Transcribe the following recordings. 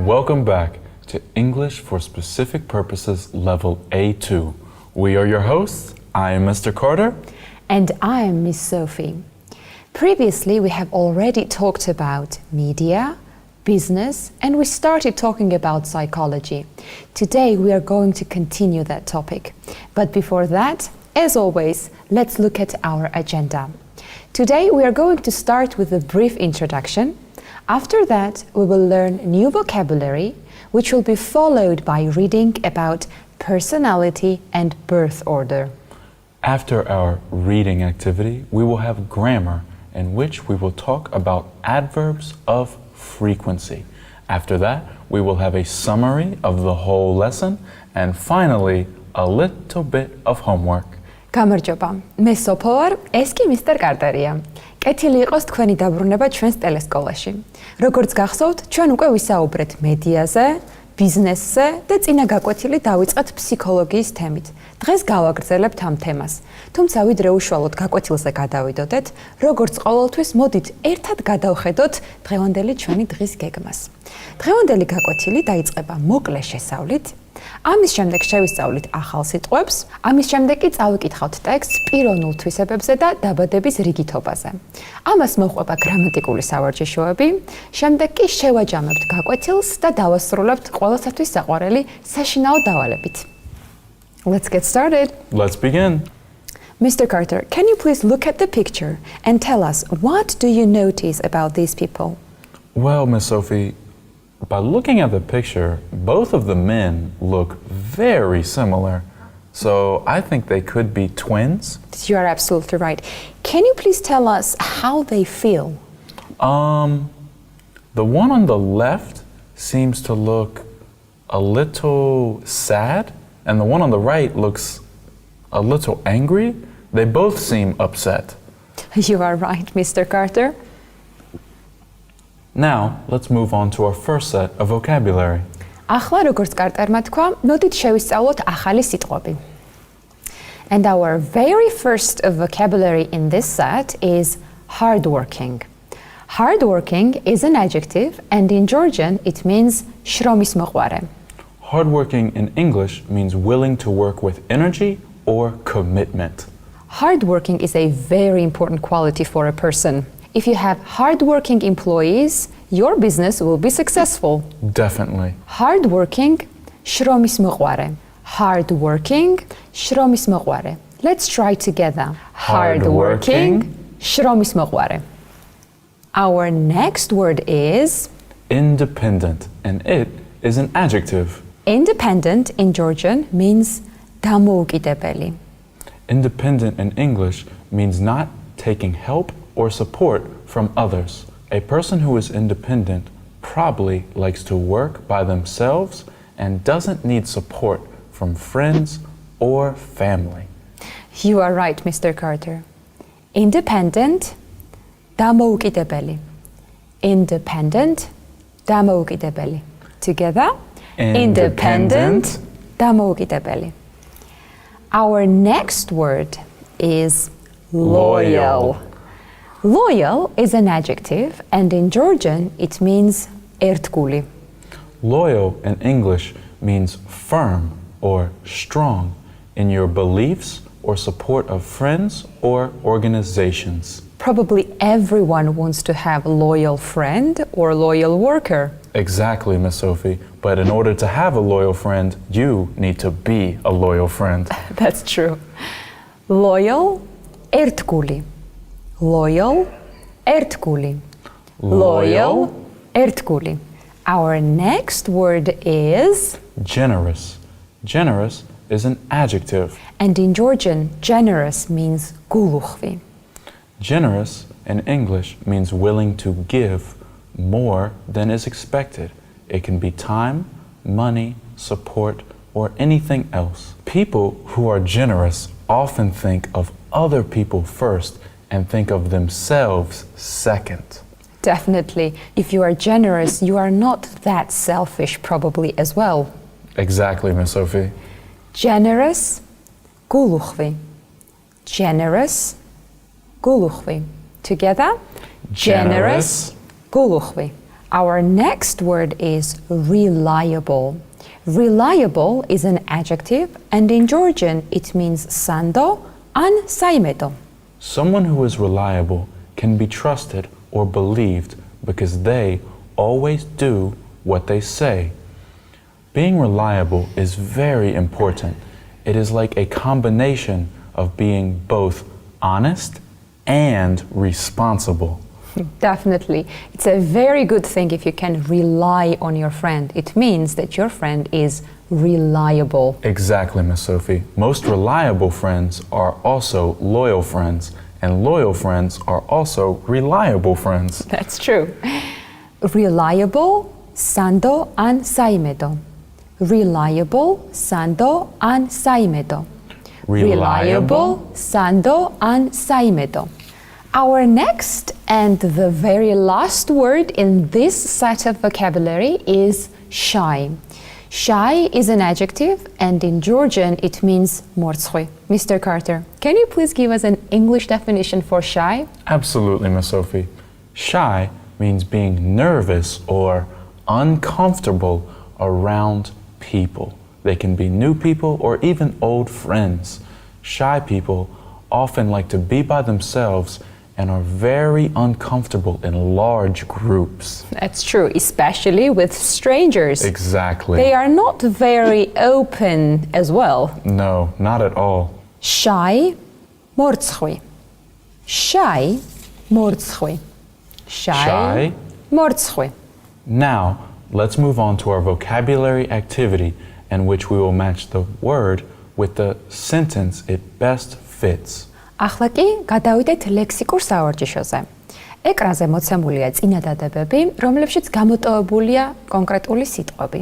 welcome back to English for Specific Purposes Level A2. We are your hosts. I am Mr. Carter. And I am Miss Sophie. Previously, we have already talked about media, business, and we started talking about psychology. Today, we are going to continue that topic. But before that, as always, let's look at our agenda. Today, we are going to start with a brief introduction. After that, we will learn new vocabulary, which will be followed by reading about personality and birth order. After our reading activity, we will have grammar, in which we will talk about adverbs of frequency. After that, we will have a summary of the whole lesson, and finally, a little bit of homework. გამარჯობა. მე სოფო ვარ, ეს კი მისტერ კარტერია. კეთილი იყოს თქვენი დაბრუნება ჩვენს ტელესკოლაში. როგორც გახსოვთ, ჩვენ უკვე ვისაუბრეთ მედიაზე, ბიზნესზე და წინა გაკვეთილი დავიწყეთ ფსიქოლოგიის თემით. დღეს გავაგრძელებთ ამ თემას. თუმცა ვიდრე უშუალოდ გაკვეთილზე გადავიდოდეთ, როგორც ყოველთვის მოდით ერთად გადავხედოთ დღევანდელი ჩვენი დღის გეგმას. დღევანდელი გაკვეთილი დაიწყება მოკლე შესავლით. ამის შემდეგ შევისწავლით ახალ სიტყვებს, ამის შემდეგ კი წავიკითხავთ ტექსტს პიროვნულ თვისებებზე და დაბადების რიგითობაზე. ამას მოჰყვება გრამატიკული სავარჯიშოები, შემდეგ კი შევაჯამებთ გაკვეთილს და დავასრულებთ ყველასათვის საყვარელი საშინაო დავალებით. Let's get started. Let's begin. Mr. Carter, can you please look at the picture and tell us what do you notice about these people? Well, Miss Sophie, by looking at the picture, both of the men look very similar. So I think they could be twins. You are absolutely right. Can you please tell us how they feel? The one on the left seems to look a little sad, and the one on the right looks a little angry. They both seem upset. You are right, Mr. Carter. Now, let's move on to our first set of vocabulary. ახლა როგორც კარტერმა თქვა, მოდით შევისწავლოთ ახალი სიტყვები. And our very first vocabulary in this set is hardworking. Hardworking is an adjective, and in Georgian it means შრომის მოყვარე. Hardworking in English means willing to work with energy or commitment. Hardworking is a very important quality for a person. If you have hardworking employees, your business will be successful. Definitely. Hardworking, შრომის მოყვარე. Hardworking, შრომის მოყვარე. Let's try together. Hardworking, შრომის მოყვარე. Our next word is Independent, and it is an adjective. independent in Georgian means დამოუკიდებელი. Independent in English means not taking help or support from others. A person who is independent probably likes to work by themselves and doesn't need support from friends or family. You are right, Mr. Carter. Independent, დამოუკიდებელი. Independent, დამოუკიდებელი. Together, independent, დამოუკიდებელი. Our next word is loyal. Loyal is an adjective, and in Georgian it means ერთგული. Loyal in English means firm or strong in your beliefs or support of friends or organizations. Probably everyone wants to have a loyal friend or loyal worker. Exactly, Miss Sophie. But in order to have a loyal friend, you need to be a loyal friend. That's true. Loyal, ერთგული. Loyal, ერთგული. Loyal, ერთგული. Our next word is Generous. Generous is an adjective. and in Georgian, generous means gulukhvi. Generous in English means willing to give more than is expected. It can be time, money, support, or anything else. People who are generous often think of other people first and think of themselves second. Definitely. If you are generous, you are not that selfish probably as well. Exactly, Miss Sophie. Generous, gulukhvi. Generous, gulukhvi. Together, generous, gulukhvi. Our next word is reliable. Reliable is an adjective, and in Georgian it means sando an saimedo. Someone who is reliable can be trusted or believed because they always do what they say. Being reliable is very important. It is like a combination of being both honest and responsible. Definitely. It's a very good thing if you can rely on your friend. It means that your friend is reliable. Exactly, Miss Sophie. Most reliable friends are also loyal friends, and loyal friends are also reliable friends. That's true. Reliable, sando an saimedo. Reliable, sando an saimedo. Reliable, sando an saimedo. Our next and the very last word in this set of vocabulary is shy. Shy is an adjective, and in Georgian it means mortsui. Mr. Carter, can you please give us an English definition for shy? Absolutely, Miss Sophie. Shy means being nervous or uncomfortable around people. They can be new people or even old friends. Shy people often like to be by themselves and are very uncomfortable in large groups. That's true, especially with strangers. Exactly. They are not very open as well. No, not at all. Shy, mortsui. Shy, mortsui. Shy. Mortsui. Now, let's move on to our vocabulary activity in which we will match the word with the sentence it best fits. ახლა კი გადავიდეთ ლექსიკურ საორჯიშოზე. ეკრანზე მოცემულია წინადადებები, რომლებშიც გამოტოვებულია კონკრეტული სიტყვები.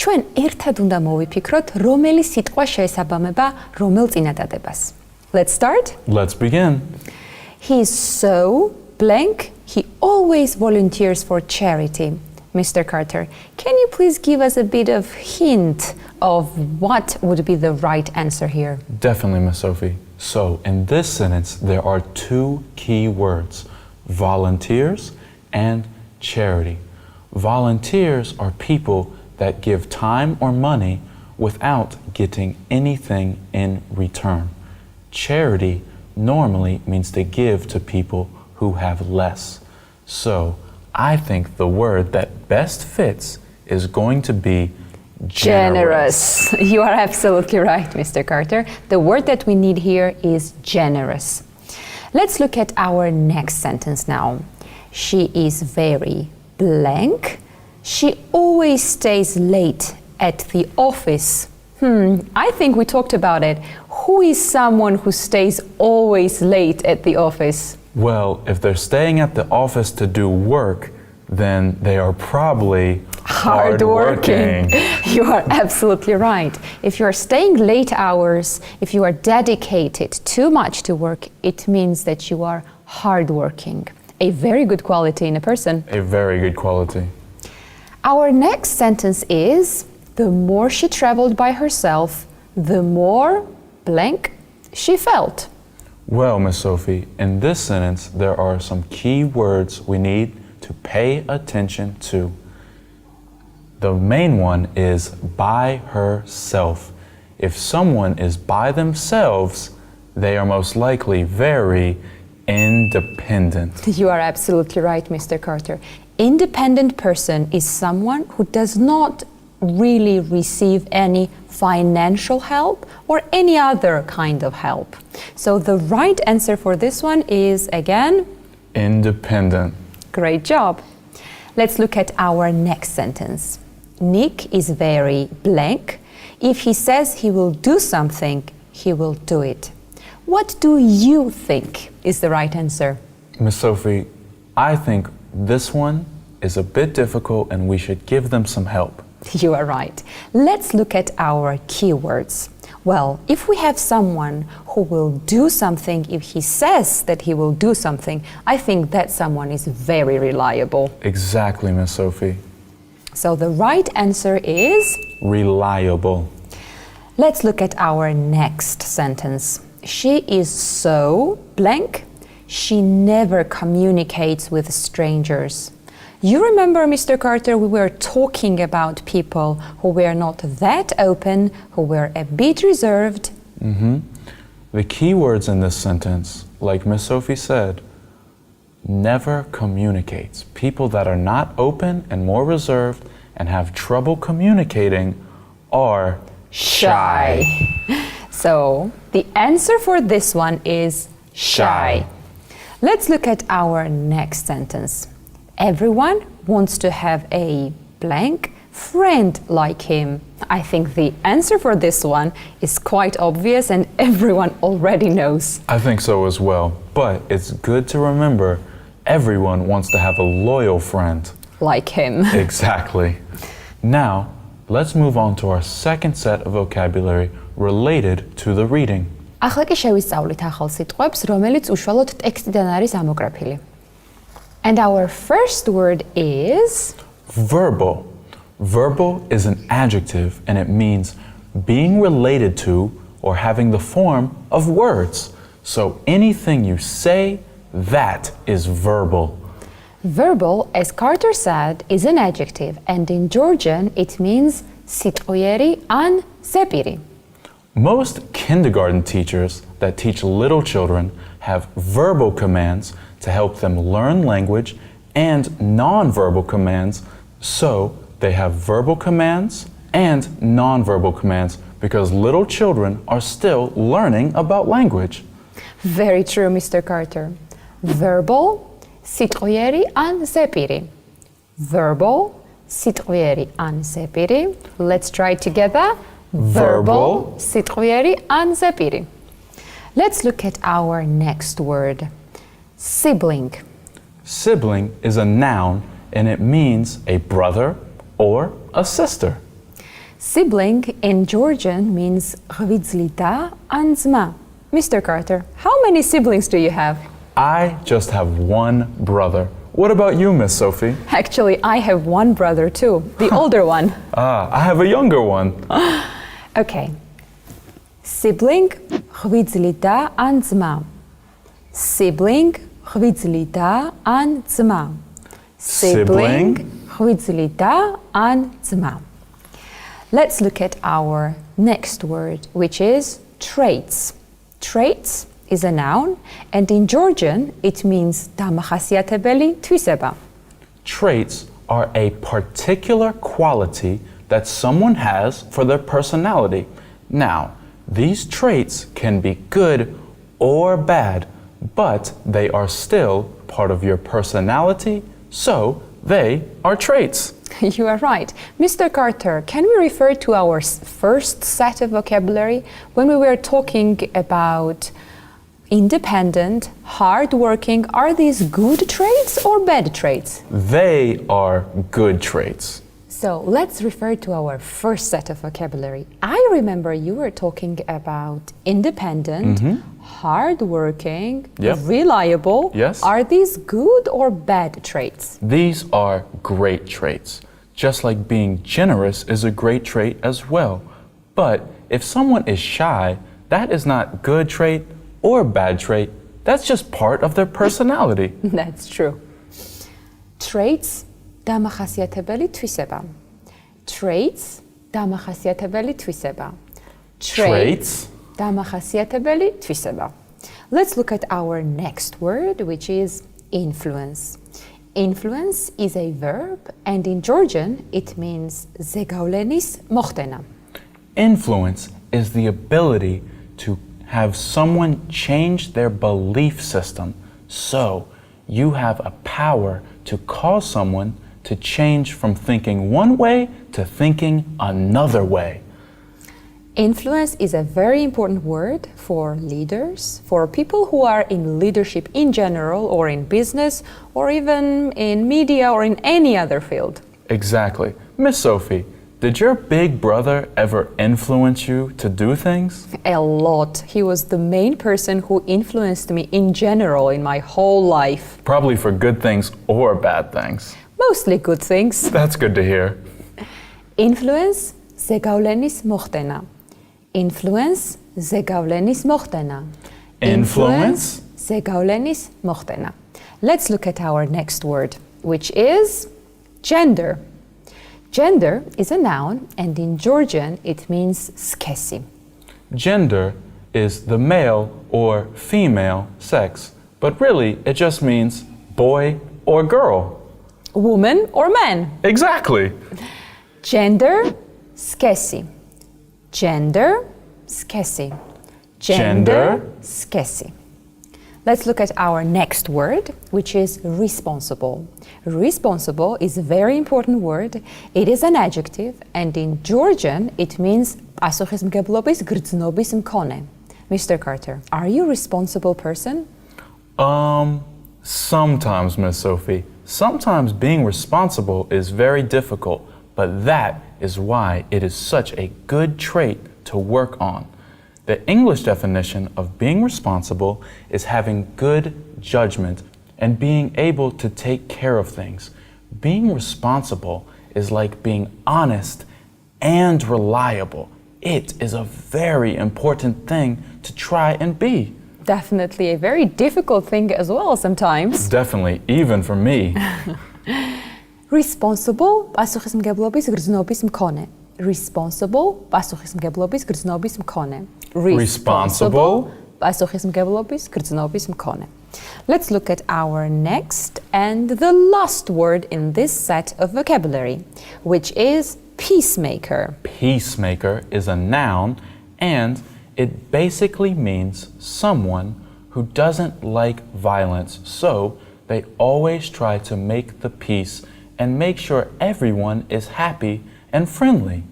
ჩვენ ერთად უნდა მოვიფიქროთ, რომელი სიტყვა შეესაბამება რომელ წინადადებას. Let's start. Let's begin. He is so blank, he always volunteers for charity. Mr. Carter, can you please give us a bit of hint of what would be the right answer here? Definitely, Miss Sophie. So, in this sentence, there are two key words, volunteers and charity. Volunteers are people that give time or money without getting anything in return. Charity normally means to give to people who have less. So, I think the word that best fits is going to be generous. You are absolutely right, Mr. Carter. The word that we need here is generous. Let's look at our next sentence now. She is very blank. She always stays late at the office. I think we talked about it. Who is someone who stays always late at the office? Well, if they're staying at the office to do work, then they are probably hardworking. You are absolutely right. If you are staying late hours, if you are dedicated too much to work, it means that you are hardworking. A very good quality in a person. A very good quality. Our next sentence is, the more she traveled by herself, the more blank she felt. Well, Miss Sophie, in this sentence, there are some key words we need to pay attention to. The main one is by herself. If someone is by themselves, they are most likely very independent. You are absolutely right, Mr. Carter. Independent person is someone who does not really receive any financial help or any other kind of help. So the right answer for this one is, again, independent. Great job. Let's look at our next sentence. Nick is very blank. If he says he will do something, he will do it. What do you think is the right answer? Miss Sophie, I think this one is a bit difficult and we should give them some help. You are right. Let's look at our keywords. Well, if we have someone who will do something, if he says that he will do something, I think that someone is very reliable. Exactly, Miss Sophie. So the right answer is reliable. Let's look at our next sentence. She is so blank. She never communicates with strangers. You remember, Mr. Carter, we were talking about people who were not that open, who were a bit reserved. The key words in this sentence, like Miss Sophie said, never communicates. People that are not open and more reserved and have trouble communicating are shy. So the answer for this one is shy. Let's look at our next sentence. Everyone wants to have a blank friend like him. I think the answer for this one is quite obvious and everyone already knows. I think so as well, but it's good to remember everyone wants to have a loyal friend. Like him. Exactly. Now, let's move on to our second set of vocabulary related to the reading. ახლა კი შევისწავლით ახალ სიტყვებს, რომელიც უშუალოდ ტექსტიდან არის ამოგრაფილი. And our first word is Verbal. Verbal is an adjective and it means being related to or having the form of words. So anything you say, that is verbal. verbal, as Carter said, is an adjective and in Georgian it means სიტყვიერი ან ზეპირი. Most kindergarten teachers that teach little children have verbal commands to help them learn language and non-verbal commands. So they have verbal commands and non-verbal commands because little children are still learning about language. Very true, Mr. Carter. Verbal, სიტყვიერი ან ზეპირი. Verbal, სიტყვიერი ან ზეპირი. Let's try it together. Verbal, სიტყვიერი ან ზეპირი. Let's look at our next word. Sibling. Sibling is a noun and it means a brother or a sister. Sibling in Georgian means ღვიძლიდა ან ძმა. Mr. Carter, how many siblings do you have? I just have one brother. What about you, Miss Sophie? Actually, I have one brother too, the older one. I have a younger one. Okay. Sibling, ღვიძლიდა ან ძმა. Sibling, ღვიძლიდა ან ძმა. Sibling, ღვიძლიდა ან ძმა. Let's look at our next word, which is traits. Traits is a noun, and in Georgian it means დამახასიათებელი თვისება. Traits are a particular quality that someone has for their personality. Now, these traits can be good or bad, but they are still part of your personality, so they are traits. You are right. Mr. Carter, can we refer to our first set of vocabulary when we were talking about independent, hardworking? Are these good traits or bad traits? They are good traits. So let's refer to our first set of vocabulary. I remember you were talking about independent, hardworking, Yep. reliable. Yes. Are these good or bad traits? These are great traits. Just like being generous is a great trait as well. But if someone is shy, that is not good trait or bad trait. That's just part of their personality. That's true. Traits, დამახასიათებელი თვისება. Traits, დამახასიათებელი თვისება. Traits, დამახასიათებელი თვისება. Let's look at our next word, which is influence. Influence is a verb, and in Georgian it means ზეგავლენის მოხდენა. influence is the ability to have someone change their belief system. So you have a power to cause someone to change from thinking one way to thinking another way. Influence is a very important word for leaders, for people who are in leadership in general, or in business, or even in media, or in any other field. Exactly. Miss Sophie, did your big brother ever influence you to do things? A lot. He was the main person who influenced me in general in my whole life. Probably for good things or bad things. Mostly good things. That's good to hear. Influence, ზეგავლენის მოხდენა. Influence, ზეგავლენის მოხდენა. Influence, ზეგავლენის მოხდენა. Let's look at our next word. which is gender. Gender is a noun, and in Georgian it means skesi. Gender is the male or female sex, but really it just means boy or girl. Woman or man. Exactly. Gender, skesi. Gender, skesi. Gender. skesi. Let's look at our next word, which is responsible. Responsible is a very important word. It is an adjective, and in Georgian it means პასუხისმგებლობის გრძნობის მქონე. Mr. Carter, are you a responsible person? Sometimes, Miss Sophie. Sometimes being responsible is very difficult, but that is why it is such a good trait to work on. The English definition of being responsible is having good judgment and being able to take care of things. Being responsible is like being honest and reliable. It is a very important thing to try and be. Definitely a very difficult thing as well sometimes. Definitely, even for me. Responsible, პასუხისმგებლობის გრძნობის მქონე. Responsible, პასუხისმგებლობის გრძნობის მქონე. Responsible, პასუხისმგებლობის გრძნობის მქონე. Let's look at our next and the last word in this set of vocabulary, which is peacemaker. Peacemaker is a noun, and it basically means someone who doesn't like violence, so they always try to make the peace and make sure everyone is happy and friendly.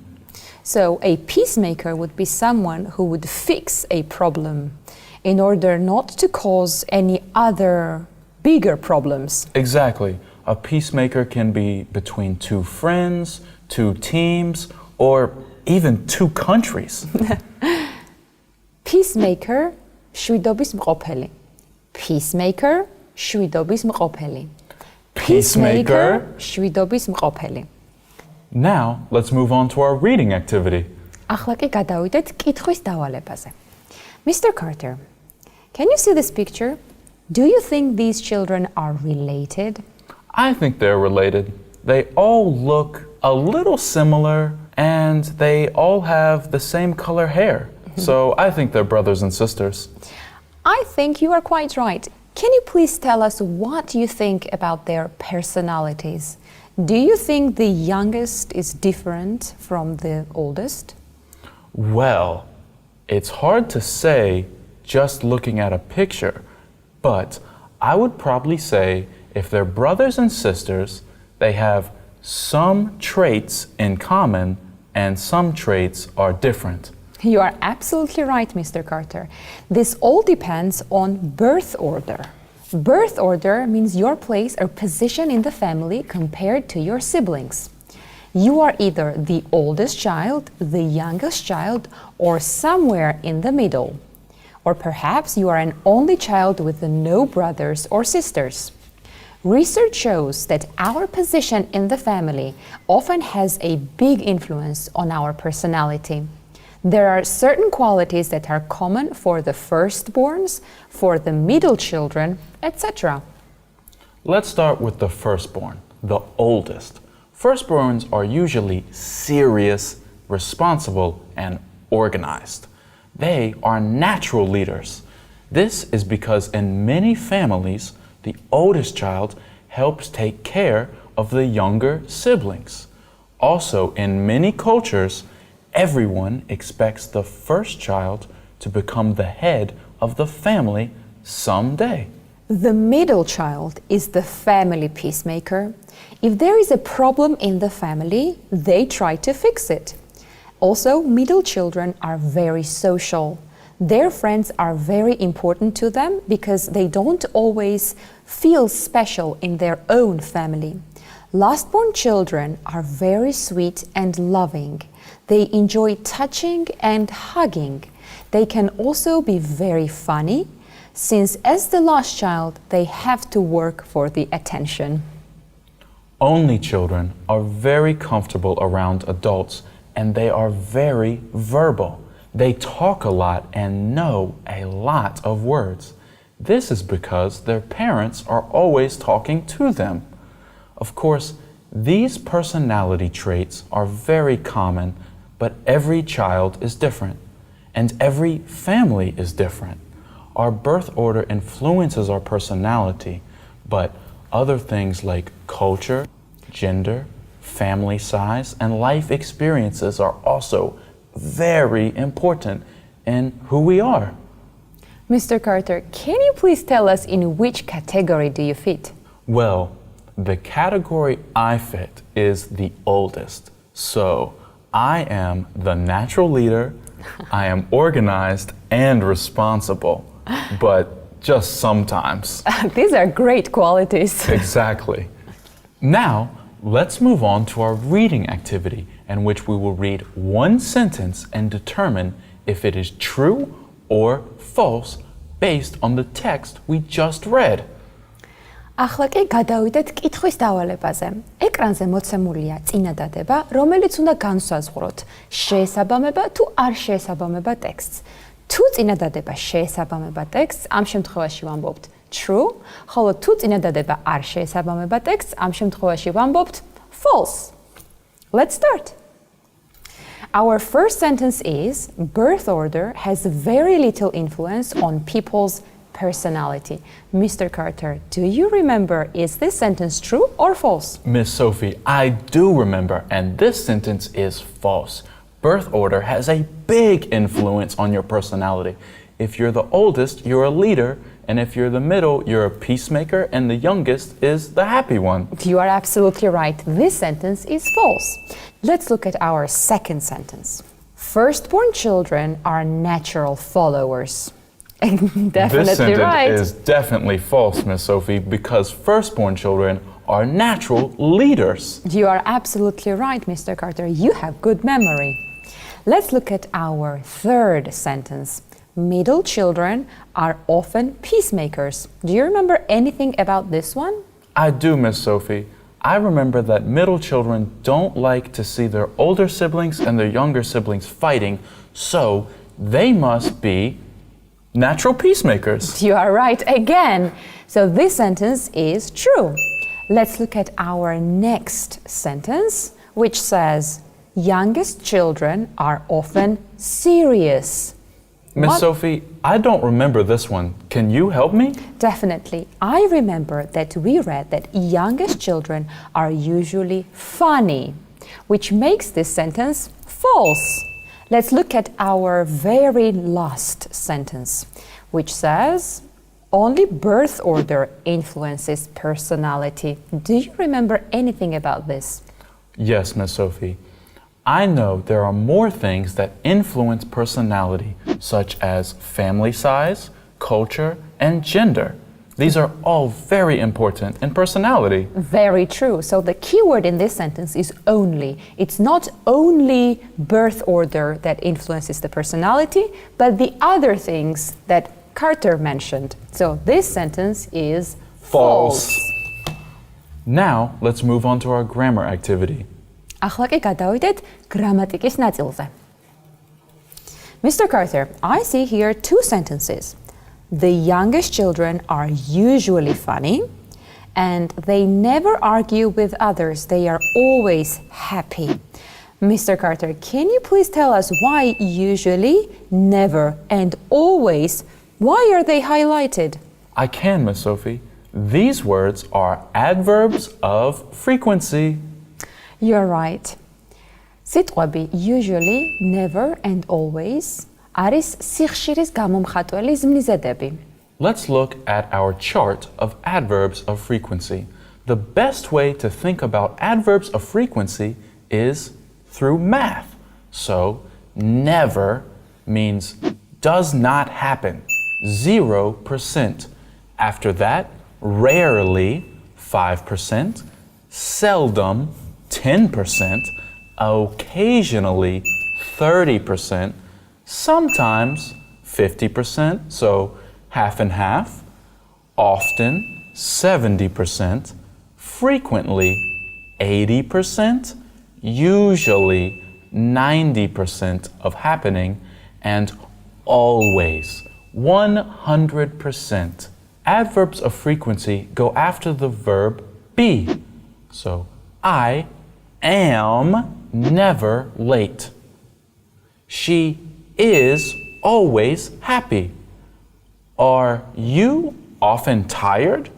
So a peacemaker would be someone who would fix a problem in order not to cause any other bigger problems. Exactly. A peacemaker can be between two friends, two teams, or even two countries. Peacemaker, შვიდობის მყოფელი. Peacemaker, შვიდობის მყოფელი. Peacemaker. შვიდობის მყოფელი. Now, let's move on to our reading activity. ახლა კი გადავიდეთ კითხვის დავალებაზე. Mr. Carter, can you see this picture? Do you think these children are related? I think they're related. They all look a little similar, and they all have the same color hair. So I think they're brothers and sisters. I think you are quite right. Can you please tell us what you think about their personalities? Do you think the youngest is different from the oldest? Well, it's hard to say just looking at a picture, but I would probably say if they're brothers and sisters, they have some traits in common and some traits are different. You are absolutely right, Mr. Carter. This all depends on birth order. Birth order means your place or position in the family compared to your siblings. You are either the oldest child, the youngest child, or somewhere in the middle. Or perhaps you are an only child with no brothers or sisters. Research shows that our position in the family often has a big influence on our personality. There are certain qualities that are common for the firstborns, for the middle children, etc. Let's start with the firstborn, the oldest. Firstborns are usually serious, responsible, and organized. They are natural leaders. This is because in many families, the oldest child helps take care of the younger siblings. Also, in many cultures, everyone expects the first child to become the head of the family someday. The middle child is the family peacemaker. If there is a problem in the family, they try to fix it. Also, middle children are very social. Their friends are very important to them because they don't always feel special in their own family. Lastborn children are very sweet and loving. They enjoy touching and hugging. They can also be very funny, since as the last child, they have to work for the attention. Only children are very comfortable around adults, and they are very verbal. They talk a lot and know a lot of words. This is because their parents are always talking to them. Of course, these personality traits are very common, but every child is different, and every family is different. Our birth order influences our personality, but other things like culture, gender, family size, and life experiences are also very important in who we are. Mr. Carter, can you please tell us in which category do you fit? Well, the category I fit is the oldest. So I am the natural leader, I am organized and responsible, but just sometimes. These are great qualities. Exactly. Now, let's move on to our reading activity, in which we will read one sentence and determine if it is true or false based on the text we just read. ახლა კი გადავიდეთ კითხვის დავალებაზე. ეკრანზე მოცემულია წინადადება, რომელიც უნდა განსაზღვროთ, შეესაბამება თუ არ შეესაბამება ტექსტს. თუ წინადადება შეესაბამება ტექსტს, ამ შემთხვევაში ვამბობთ true, ხოლო თუ წინადადება არ შეესაბამება ტექსტს, ამ შემთხვევაში ვამბობთ false. Let's start. Our first sentence is, birth order has very little influence on people's personality. Mr. Carter, do you remember, is this sentence true or false? Miss Sophie, I do remember, and this sentence is false. Birth order has a big influence on your personality. If you're the oldest, you're a leader, and if you're the middle, you're a peacemaker, and the youngest is the happy one. You are absolutely right. This sentence is false. Let's look at our second sentence. Firstborn children are natural followers. Definitely This sentence right. is definitely false, Miss Sophie, because firstborn children are natural leaders. You are absolutely right, Mr. Carter. You have good memory. Let's look at our third sentence. Middle children are often peacemakers. Do you remember anything about this one? I do, Miss Sophie. I remember that middle children don't like to see their older siblings and their younger siblings fighting, so they must be natural peacemakers. You are right again. So this sentence is true. Let's look at our next sentence, which says, youngest children are often serious. Miss What? Sophie, I don't remember this one. Can you help me? Definitely. I remember that we read that youngest children are usually funny, which makes this sentence false. Let's look at our very last sentence, which says, only birth order influences personality. Do you remember anything about this? Yes, Miss Sophie. I know there are more things that influence personality, such as family size, culture, and gender. These are all very important in personality. Very true. So the key word in this sentence is only. It's not only birth order that influences the personality, but the other things that Carter mentioned. So this sentence is false. Now, let's move on to our grammar activity. ახლა კი გადავიდეთ გრამატიკის ნაწილზე. Mr. Carter, I see here two sentences. The youngest children are usually funny, and they never argue with others. They are always happy. Mr. Carter, can you please tell us why usually, never, and always, why are they highlighted? I can, Miss Sophie. These words are adverbs of frequency. You're right. სიტყვები usually, never, and always არის სიხშირის გამომხატველი ზმნიზედები. Let's look at our chart of adverbs of frequency. The best way to think about adverbs of frequency is through math. So, never means does not happen, 0%. After that, rarely, 5%, seldom, 10%, occasionally, 30%, sometimes 50%, so half and half, often 70%, frequently 80%, usually 90% of happening, and always 100%. Adverbs of frequency go after the verb be. So, I am never late. She is always happy. Are you often tired?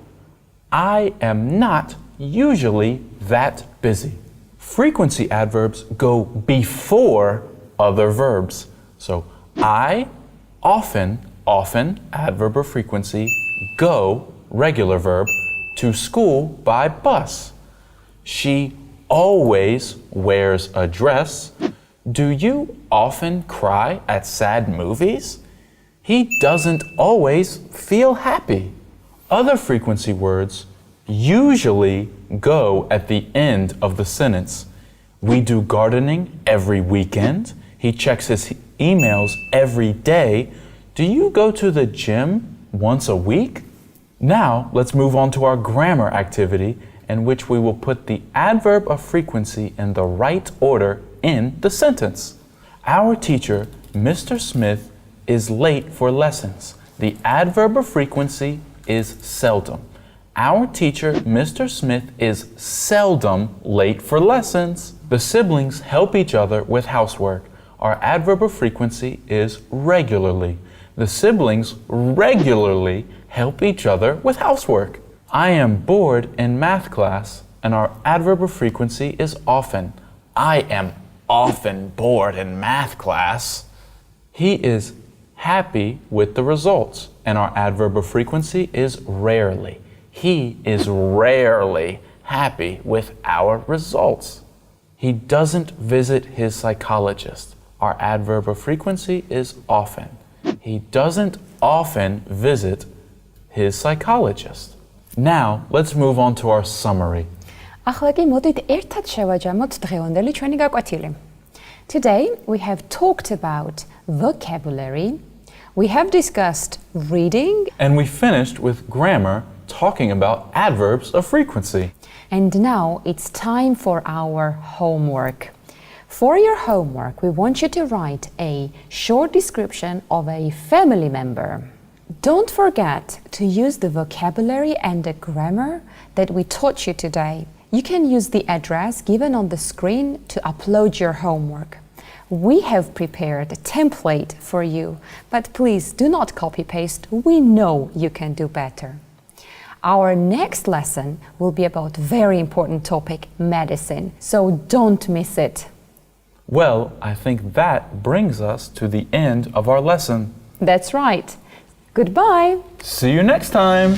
I am not usually that busy. Frequency adverbs go before other verbs. So, I, often, adverb of frequency, go, regular verb, to school by bus. She always wears a dress. Do you often cry at sad movies? He doesn't always feel happy. Other frequency words usually go at the end of the sentence. We do gardening every weekend. He checks his emails every day. Do you go to the gym once a week? Now, let's move on to our grammar activity in which we will put the adverb of frequency in the right order in the sentence. Our teacher, Mr. Smith, is late for lessons. The adverb of frequency is seldom. Our teacher, Mr. Smith, is seldom late for lessons. The siblings help each other with housework. Our adverb of frequency is regularly. The siblings regularly help each other with housework. I am bored in math class, and our adverb of frequency is often. I am often bored in math class. He is happy with the results, and our adverb of frequency is rarely. He is rarely happy with our results. He doesn't visit his psychologist. Our adverb of frequency is often. He doesn't often visit his psychologist. Now, let's move on to our summary. ახლა კი მოდით ერთად შევაჯამოთ დღევანდელი ჩვენი გაკვეთილი. Today we have talked about vocabulary. We have discussed reading. And we finished with grammar, talking about adverbs of frequency. And now it's time for our homework. For your homework, we want you to write a short description of a family member. Don't forget to use the vocabulary and the grammar that we taught you today. You can use the address given on the screen to upload your homework. We have prepared a template for you, but please do not copy-paste. We know you can do better. Our next lesson will be about a very important topic, medicine, so don't miss it. Well, I think that brings us to the end of our lesson. That's right. Goodbye. See you next time.